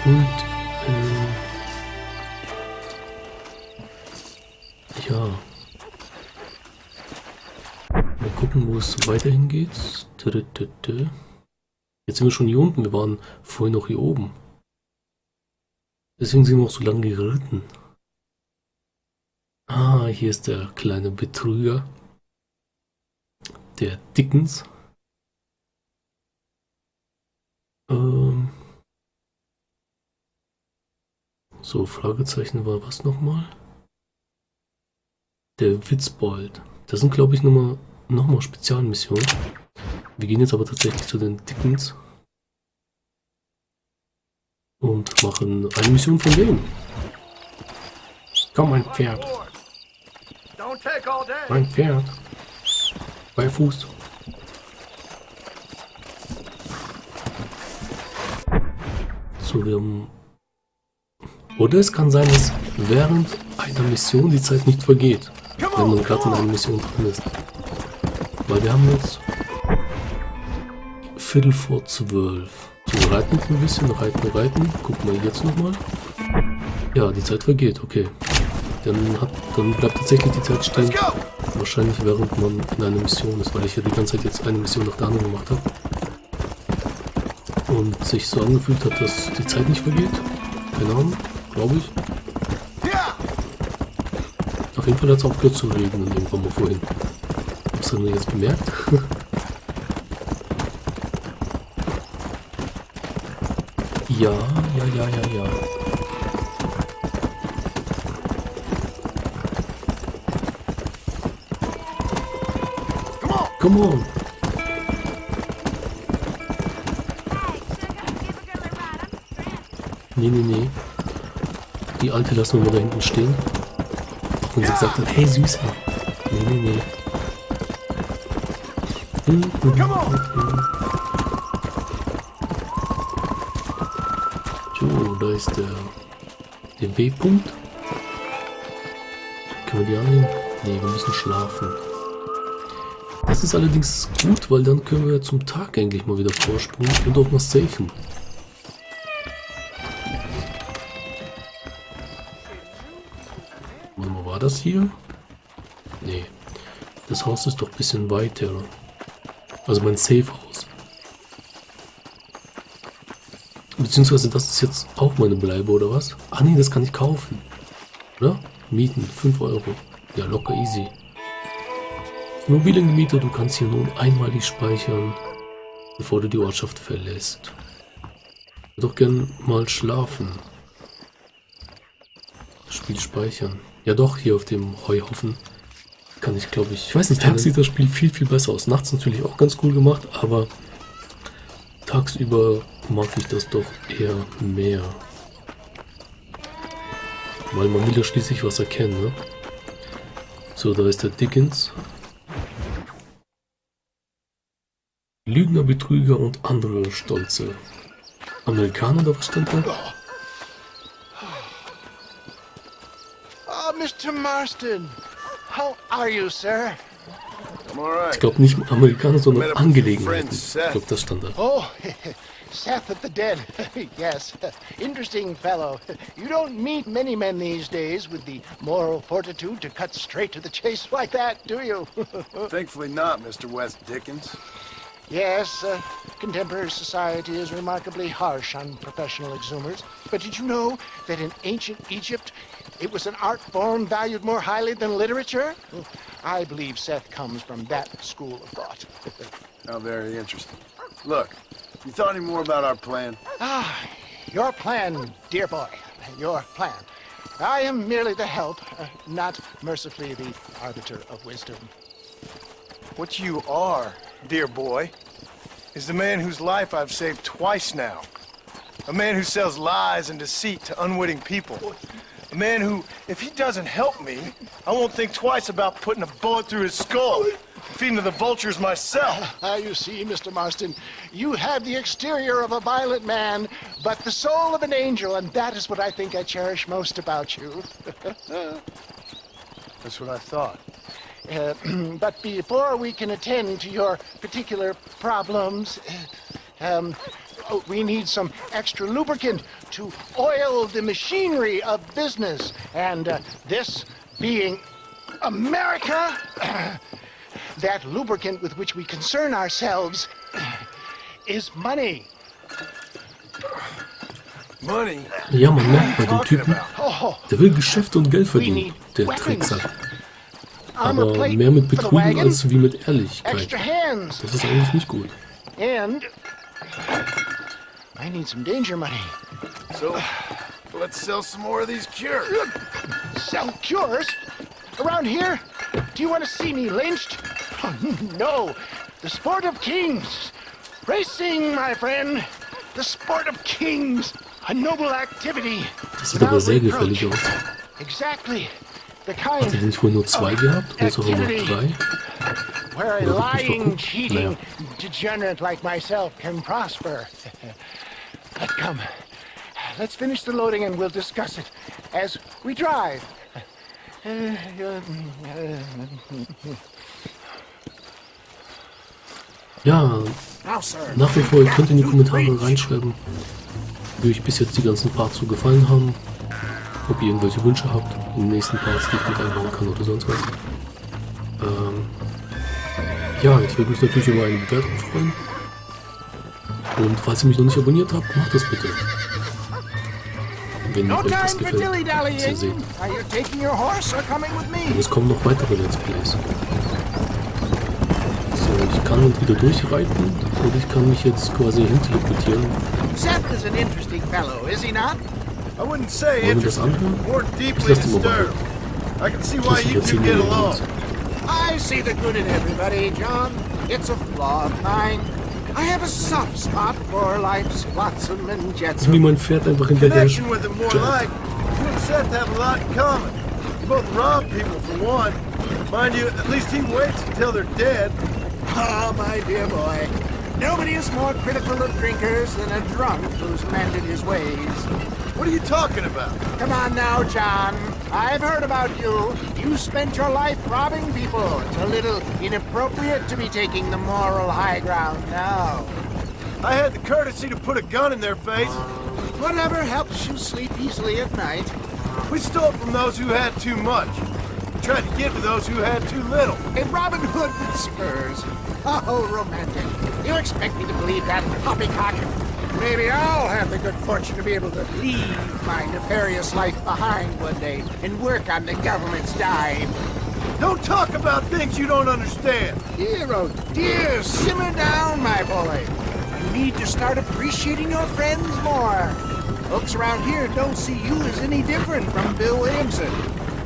Und ja. Mal gucken, wo es weiterhin geht. Jetzt sind wir schon hier unten. Wir waren vorhin noch hier oben. Deswegen sind wir auch so lange geritten. Ah, hier ist der kleine Betrüger. Der Dickens. So, Fragezeichen war was nochmal? Der Witzbold. Das sind, glaube ich, nochmal Spezialmissionen. Wir gehen jetzt aber tatsächlich zu den Dickens. Und machen eine Mission von denen. Komm, mein Pferd. Mein Pferd. Bei Fuß. So, wir haben... Oder es kann sein, dass während einer Mission die Zeit nicht vergeht. Wenn man gerade in einer Mission drin ist. Weil wir haben jetzt... 11:45. So, reiten ein bisschen, reiten. Gucken wir jetzt nochmal. Ja, die Zeit vergeht, okay. Dann bleibt tatsächlich die Zeit stehen. Wahrscheinlich während man in einer Mission ist, weil ich ja die ganze Zeit jetzt eine Mission nach der anderen gemacht habe. Und sich so angefühlt hat, dass die Zeit nicht vergeht. Keine Ahnung, glaube ich. Auf jeden Fall hat es aufgehört zu regnen irgendwann mal vorhin. Hast du das jetzt bemerkt? Ja. Come on! Nee. Die Alte lassen wir mal da hinten stehen. Auch wenn sie gesagt hat, hey Süßer. Nee. So, da ist der W-Punkt. Können wir die annehmen? Nee, wir müssen schlafen. Das ist allerdings gut, weil dann können wir zum Tag eigentlich mal wieder vorspulen und auch mal safen. Wo war das hier? Nee. Das Haus ist doch ein bisschen weiter. Also mein Safe-Haus. Beziehungsweise das ist jetzt auch meine Bleibe, oder was? Ah nee, das kann ich kaufen. Oder? Mieten, 5 €. Ja, locker easy. Immobiliengemieter, du kannst hier nun einmalig speichern, bevor du die Ortschaft verlässt. Ich würde doch gern mal schlafen. Spiel speichern. Ja doch, hier auf dem Heuhaufen kann ich, glaube ich... Ich weiß nicht, tags sieht das Spiel viel, viel besser aus. Nachts natürlich auch ganz cool gemacht, aber tagsüber mag ich das doch eher mehr. Weil man will ja schließlich was erkennen, ne? So, da ist der Dickens. Lügner, Betrüger und andere Stolze. Amerikaner, oder was stand da? Oh, Mr. Marston. How are you, sir? I'm all right. Ich glaube nicht Amerikaner, sondern Angelegenheiten. Ich glaube, das stand da. Oh, Seth of the Dead. Yes, interesting fellow. You don't meet many men these days with the moral fortitude to cut straight to the chase like that, do you? Thankfully not, Mr. West Dickens. Yes, contemporary society is remarkably harsh on professional exhumers. But did you know that in ancient Egypt, it was an art form valued more highly than literature? I believe Seth comes from that school of thought. How very interesting. Look, you thought any more about our plan? Ah, your plan, dear boy, your plan. I am merely the help, not mercifully the arbiter of wisdom. What you are, dear boy, is the man whose life I've saved twice now. A man who sells lies and deceit to unwitting people. A man who, if he doesn't help me, I won't think twice about putting a bullet through his skull, feeding to the vultures myself. You see, Mr. Marston, you have the exterior of a violent man, but the soul of an angel, and that is what I think I cherish most about you. That's what I thought. But before we can attend to your particular problems, we need some extra lubricant to oil the machinery of business. And this being America, that lubricant with which we concern ourselves is money. Money? Ja, man merkt bei dem Typen, Oh, der will Geschäfte und Geld verdienen, der Tricksack. Aber mehr mit Betrügen als wie mit Ehrlichkeit. extra hands. Das ist eigentlich nicht gut. And I need some danger money. So, let's sell some more of these cures. Sell cures? Around here? Do you want to see me lynched? Oh, no. The sport of kings. Racing, my friend. The sport of kings. A noble activity. Das sieht aber sehr gefährlich aus. Exactly. The Hat kind er nicht vorhin nur 2 gehabt? Und jetzt auch nur 3? where a Oder hab ich lying, verguckt? cheating Naja. degenerate like myself can prosper. But come, let's finish the loading and we'll discuss it as we drive. Ja, Now, sir. nach wie vor, ihr könnt in die Kommentare reinschreiben, wie euch bis jetzt die ganzen Parts so gefallen haben. Ob ihr irgendwelche Wünsche habt in den nächsten Parts, die ich mit einbauen kann oder sonst was. Ja, ich würde mich natürlich über eine Bewertung freuen. Und falls ihr mich noch nicht abonniert habt, macht das bitte. Wenn No euch das time for gefällt, was ihr dilly-dallying. seht. Are you taking your horse or coming with Und me? es kommen noch weitere Let's Plays. So, ich kann entweder durchreiten oder ich kann mich jetzt quasi hinteleportieren. Seth is an interesting fellow, is he not? I wouldn't say Wollen wir das interesting, anhören? more Ich deeply lasse die mal disturbed. behalten. I can see Ich why lasse die you two erzählen, get wie ihr along. wollt. I see the good in everybody, John. It's a flaw of mine. I have a soft spot for life's flotsam and Wie jetsam. mein Pferd einfach hinterher Connection with him more jumpt. like, you and Seth have a lot in common. You both rob people for one. Mind you, at least he waits until they're dead. Oh, my dear boy. Nobody is more critical of drinkers than a drunk who's mended his ways. What are you talking about? Come on now, John. I've heard about you. You spent your life robbing people. It's a little inappropriate to be taking the moral high ground now. I had the courtesy to put a gun in their face. Whatever helps you sleep easily at night. We stole from those who had too much. We tried to give to those who had too little. A Robin Hood with spurs. Oh, romantic. You expect me to believe that poppycock? Maybe I'll have the good fortune to be able to leave my nefarious life behind one day and work on the government's dime. Don't talk about things you don't understand. Dear, oh dear, simmer down, my boy. You need to start appreciating your friends more. Folks around here don't see you as any different from Bill Williamson.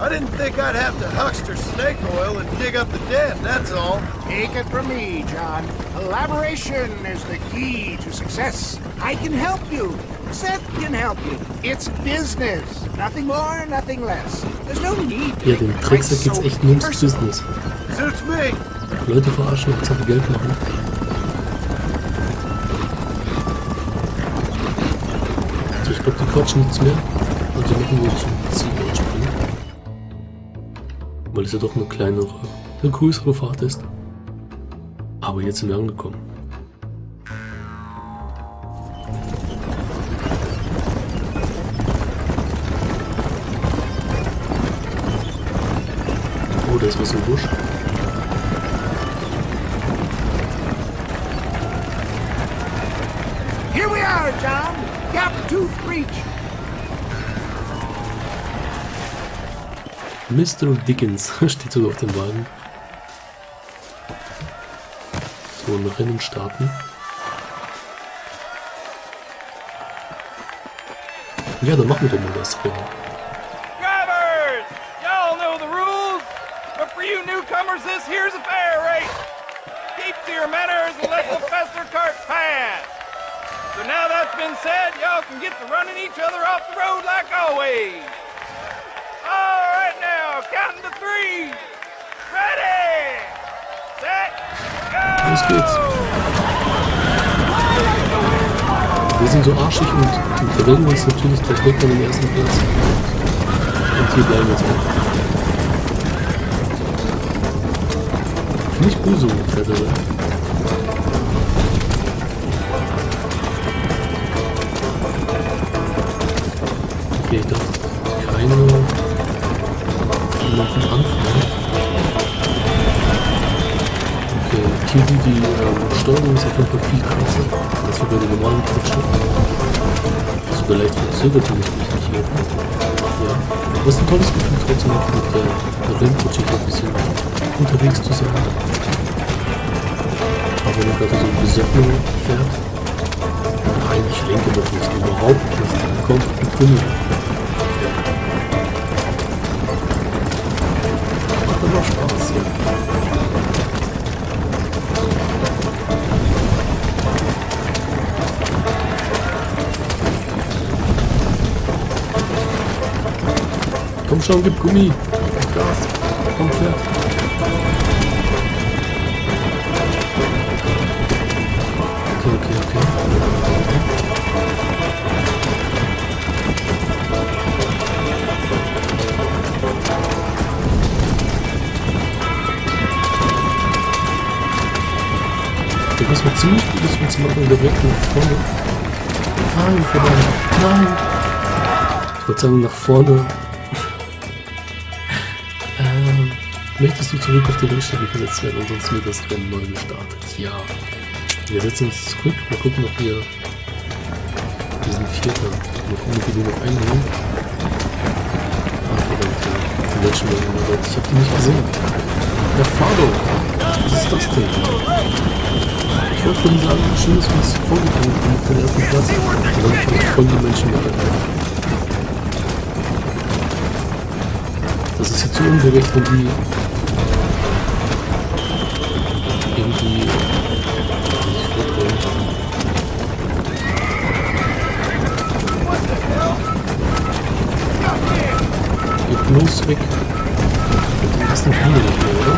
I didn't think I'd have to huckster snake oil and dig up the dead, that's all. Take it from me, John. Collaboration is the key to success. I can help you. Seth can help you. It's business. Nothing more, nothing less. There's no need to Ja, make dem it quite Tricksack geht's so echt nur ums personal. Business. Suits me. Leute verarschen, Hauptsache Geld machen. So, ich glaube, die quatschen nichts mehr. Also machen wir zum Ziel und springen. Weil es ja doch eine größere Fahrt ist. Aber jetzt sind wir angekommen. Oh, da ist was im Busch. Here we are, John. Gap-Tooth Breach. Mr. Dickens steht sogar auf dem Wagen. So, ein Rennen starten. Ja, dann machen wir doch mal das Rennen. Drivers! Y'all know the rules, but for you newcomers, this here's a fair race. Keep to your manners and let the fester cart pass. So now that's been said, y'all can get to running each other off the road like always. All right now, counting to 3. Ready, set, go! Los geht's. Wir sind so arschig und der Rennen ist natürlich gleich weg von dem ersten Platz. Und hier bleiben wir jetzt auch. Finde ich cool so ein Pferderennen. Okay, ich darf keine jemanden anfangen. Okay, hier die Steuerung ist auf jeden Fall viel krasser als bei der normalen Kutsche. Sogar leicht verzögert, wenn ich mich nicht hier. Ja, aber es ist ein tolles Gefühl, trotzdem auch mit der Rennkutsche hier ein bisschen unterwegs zu sein. Aber wenn man gerade so ein besoffener fährt, nein, ich lenke doch nicht, überhaupt nicht. Komm, ich bin hier. Macht aber Spaß, ja. Komm schon, gib Gummi. Gas. Komm, fährt. Okay. Das war ziemlich gut, das wir zu machen, direkt nach vorne. Nein, verdammt. Nein. Ich würde sagen, nach vorne. Möchtest du zurück auf die Rennstrecke gesetzt werden, ansonsten wird das Rennen neu gestartet? Ja. Wir setzen uns zurück, mal gucken, ob wir diesen Vierter, mal gucken, ob wir den noch einnehmen. Ah, verdammt, ja. Die Menschen werden immer dort. Ich hab die nicht gesehen. Der Fado! Was ist das denn? Ich wollte vorhin sagen, schön, dass wir uns vorgekommen haben für den ersten Platz. Und dann vielleicht voll die Menschen mit dabei. Das ist jetzt so ungerecht, wenn die irgendwie nicht vordrehen. Geht bloß weg. Den ersten kriegen wir nicht mehr, oder?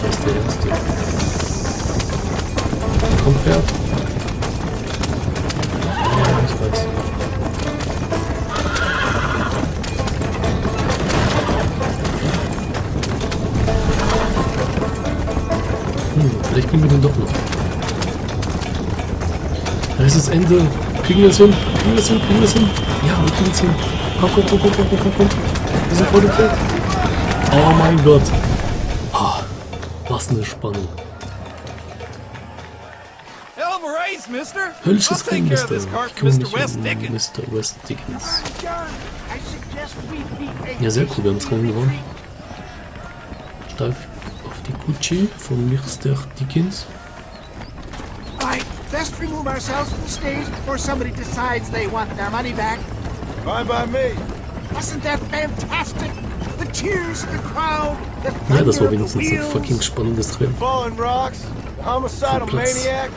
Das ist der erste. Komm, Pferd. Ja, ich weiß. Vielleicht kriegen wir den doch noch. Da ist das Ende. Kriegen wir es hin? Kriegen wir es hin? Kriegen wir es hin? Ja, wir kriegen es hin. Komm. Wir sind vor dem Feld. Oh mein Gott. Oh, was eine Spannung. Höllisches Rennen, Mister. Ich kümmere mich um Mr. West Dickens. Ja, sehr cool. Wir haben das Rennen gewonnen. Steif die Kutsche von Mr. Dickens. Right, best remove ourselves from the stage before somebody decides they want their money back. Fine by me. Wasn't that fantastic? The cheers of the crowd, the Ja, das war thunder of wenigstens the ein wheels. fucking spannendes Rennen. Falling rocks, the homicidal Platz maniac.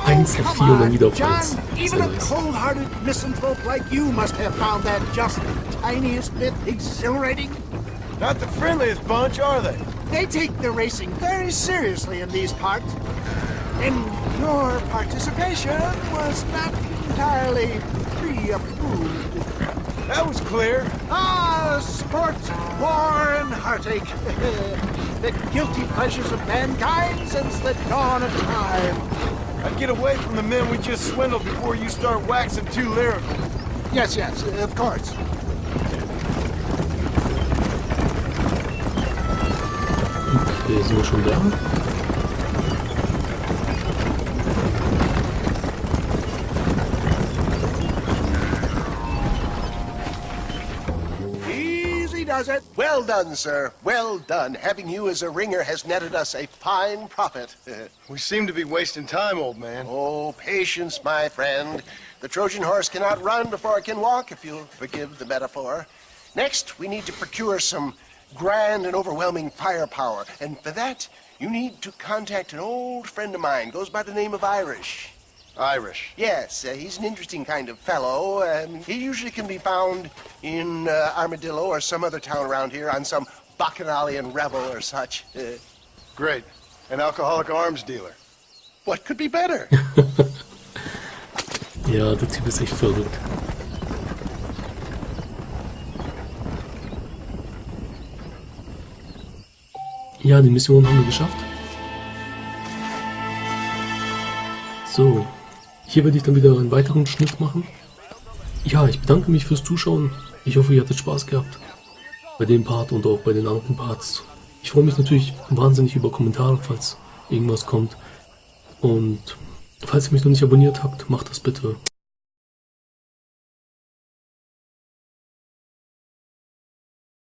1 auf 4 und dann wieder auf John, 1. even Sehr a nice. cold-hearted misanthrope like you must have found that just the tiniest bit exhilarating. Not the friendliest bunch, are they? They take their racing very seriously in these parts. And your participation was not entirely pre-approved. That was clear. Ah, sport, war, and heartache. The guilty pleasures of mankind since the dawn of time. I'd get away from the men we just swindled before you start waxing too lyrical. Yes, of course. Okay, sind wir schon da? Easy does it. Well done, sir. Well done. Having you as a ringer has netted us a fine profit. We seem to be wasting time, old man. Oh, patience, my friend. The Trojan horse cannot run before it can walk, if you'll forgive the metaphor. Next, we need to procure some grand and overwhelming firepower. And for that, you need to contact an old friend of mine. Goes by the name of Irish. Irish. Yes, he's an interesting kind of fellow. He usually can be found in Armadillo or some other town around here on some bacchanalian revel or such. Great. An alcoholic arms dealer. What could be better? Ja, der Typ ist echt verrückt. Ja, die Mission haben wir geschafft. So, Hier werde ich dann wieder einen weiteren Schnitt machen. Ja, ich bedanke mich fürs Zuschauen. Ich hoffe, ihr hattet Spaß gehabt. Bei dem Part und auch bei den anderen Parts. Ich freue mich natürlich wahnsinnig über Kommentare, falls irgendwas kommt. Und falls ihr mich noch nicht abonniert habt, macht das bitte.